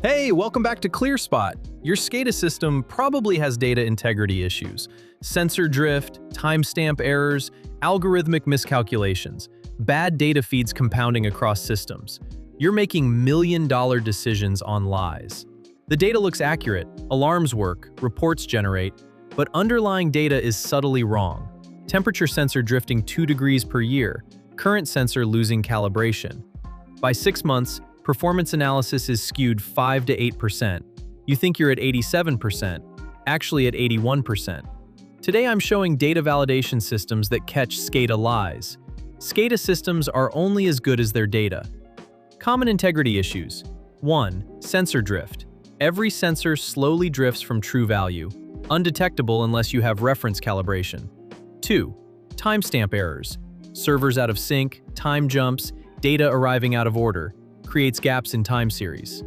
Hey, welcome back to ClearSpot. Your SCADA system probably has data integrity issues, sensor drift, timestamp errors, algorithmic miscalculations, bad data feeds compounding across systems. You're making million-dollar decisions on lies. The data looks accurate, alarms work, reports generate, but underlying data is subtly wrong. Temperature sensor drifting 2 degrees per year, current sensor losing calibration. By 6 months, performance analysis is skewed 5 to 8%. You think you're at 87%, actually at 81%. Today I'm showing data validation systems that catch SCADA lies. SCADA systems are only as good as their data. Common integrity issues. 1. Sensor drift. Every sensor slowly drifts from true value, undetectable unless you have reference calibration. 2. Timestamp errors. Servers out of sync, time jumps, data arriving out of order. Creates gaps in time series.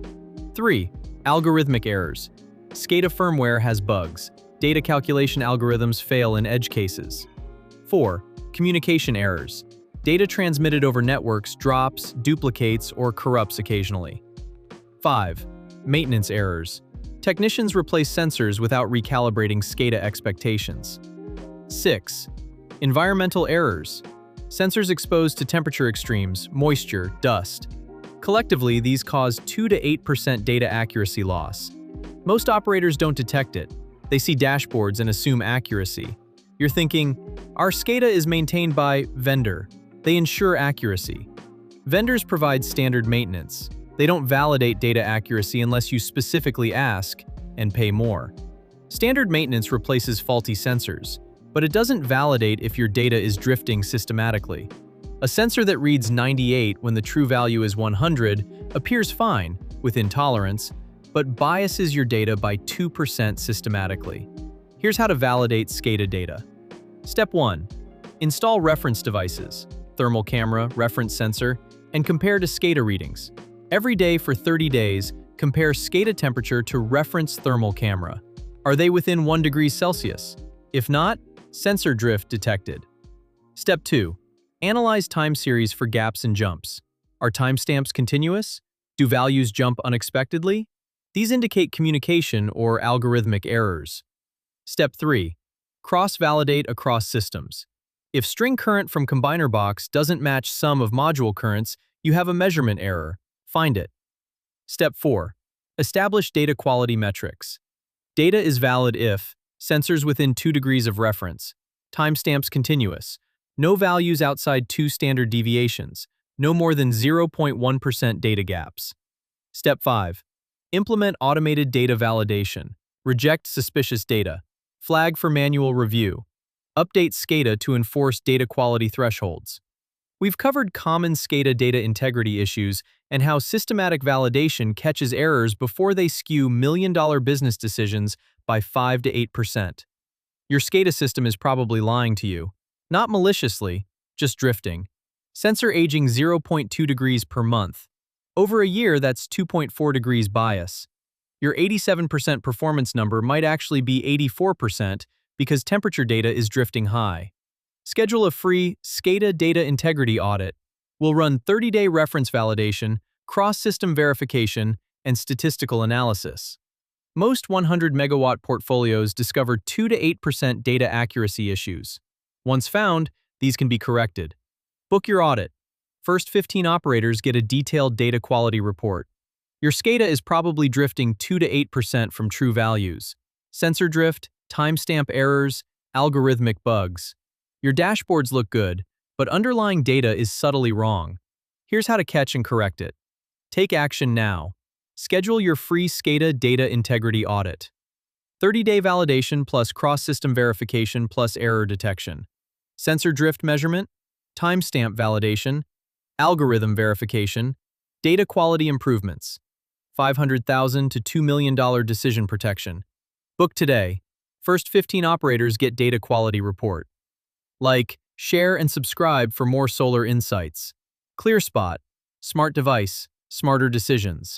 3. Algorithmic errors. SCADA firmware has bugs. Data calculation algorithms fail in edge cases. 4. Communication errors. Data transmitted over networks drops, duplicates, or corrupts occasionally. 5. Maintenance errors. Technicians replace sensors without recalibrating SCADA expectations. 6. Environmental errors. Sensors exposed to temperature extremes, moisture, dust. Collectively, these cause 2 to 8% data accuracy loss. Most operators don't detect it. They see dashboards and assume accuracy. You're thinking, our SCADA is maintained by vendor. They ensure accuracy. Vendors provide standard maintenance. They don't validate data accuracy unless you specifically ask and pay more. Standard maintenance replaces faulty sensors, but it doesn't validate if your data is drifting systematically. A sensor that reads 98 when the true value is 100 appears fine, within tolerance, but biases your data by 2% systematically. Here's how to validate SCADA data. Step 1. Install reference devices, thermal camera, reference sensor, and compare to SCADA readings. Every day for 30 days, compare SCADA temperature to reference thermal camera. Are they within 1 degree Celsius? If not, sensor drift detected. Step 2. Analyze time series for gaps and jumps. Are timestamps continuous? Do values jump unexpectedly? These indicate communication or algorithmic errors. Step 3. Cross-validate across systems. If string current from combiner box doesn't match sum of module currents, you have a measurement error. Find it. Step 4. Establish data quality metrics. Data is valid if sensors within 2 degrees of reference, timestamps continuous, no values outside 2 standard deviations, no more than 0.1% data gaps. Step 5. Implement automated data validation. Reject suspicious data. Flag for manual review. Update SCADA to enforce data quality thresholds. We've covered common SCADA data integrity issues and how systematic validation catches errors before they skew million-dollar business decisions by 5 to 8%. Your SCADA system is probably lying to you. Not maliciously, just drifting. Sensor aging 0.2 degrees per month. Over a year, that's 2.4 degrees bias. Your 87% performance number might actually be 84% because temperature data is drifting high. Schedule a free SCADA data integrity audit. We'll run 30-day reference validation, cross-system verification, and statistical analysis. Most 100-megawatt portfolios discover 2 to 8% data accuracy issues. Once found, these can be corrected. Book your audit. First 15 operators get a detailed data quality report. Your SCADA is probably drifting 2 to 8% from true values. Sensor drift, timestamp errors, algorithmic bugs. Your dashboards look good, but underlying data is subtly wrong. Here's how to catch and correct it. Take action now. Schedule your free SCADA data integrity audit. 30-day validation plus cross-system verification plus error detection. Sensor drift measurement, timestamp validation, algorithm verification, data quality improvements. $500,000 to $2 million decision protection. Book today. First 15 operators get data quality report. Like, share, and subscribe for more solar insights. ClearSpot. Smart device, smarter decisions.